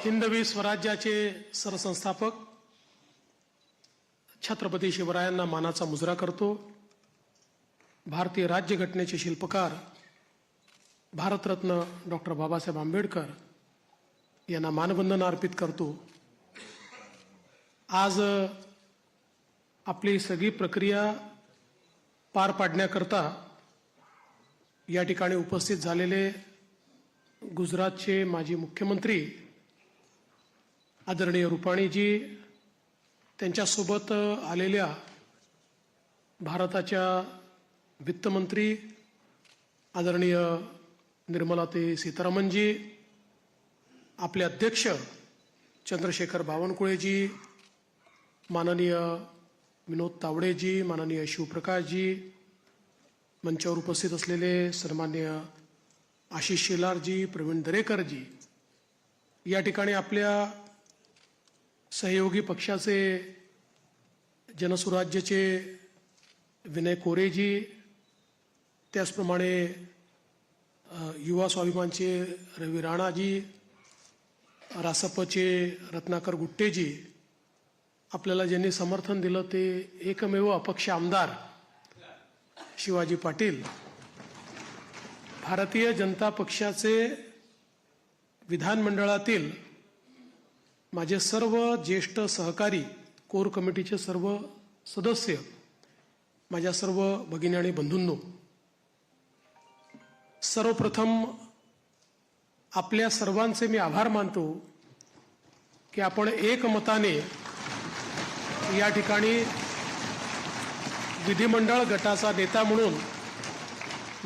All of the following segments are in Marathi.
हिंदवी स्वराज्याचे सरसंस्थापक छत्रपती शिवरायांना मानाचा मुजरा करतो। भारतीय राज्यघटनेचे शिल्पकार भारतरत्न डॉक्टर बाबासाहेब आंबेडकर यांना मानवंदना अर्पित करतो। आज आपली सगळी प्रक्रिया पार पाडण्याकरता या ठिकाणी उपस्थित झालेले गुजरातचे माजी मुख्यमंत्री आदरणीय रूपाणीजी, त्यांच्यासोबत आलेल्या भारताच्या वित्तमंत्री आदरणीय निर्मलाताई सीतारामनजी, आपले अध्यक्ष चंद्रशेखर बावनकुळेजी, माननीय विनोद तावडेजी, माननीय शिवप्रकाशजी, मंचावर उपस्थित असलेले सन्माननीय आशिष शेलारजी, प्रवीण दरेकरजी, या ठिकाणी आपल्या सहयोगी पक्षाचे जनसुराज्यचे विनय कोरेजी, त्याचप्रमाणे युवा स्वाभिमानचे रवी राणाजी, रासपचे रत्नाकर गुट्टेजी, आपल्याला ज्यांनी समर्थन दिलं ते एकमेव अपक्ष आमदार शिवाजी पाटील, भारतीय जनता पक्षाचे विधानमंडळातील माझे सर्व ज्येष्ठ सहकारी, कोर कमिटीचे सर्व सदस्य, माझ्या सर्व भगिनी आणि बंधूंनो, सर्वप्रथम आपल्या सर्वांचे मी आभार मानतो की आपण एकमताने या ठिकाणी विधिमंडळ गटाचा नेता म्हणून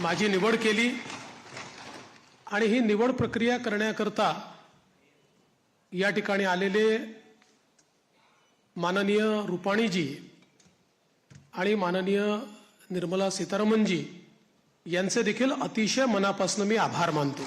माझी निवड केली आणि ही निवड प्रक्रिया करण्याकरता या ठिकाणी आलेले माननीय रूपाणीजी आणि माननीय निर्मला सीतारामनजी यांचे देखील अतिशय मनापासून मी आभार मानतो।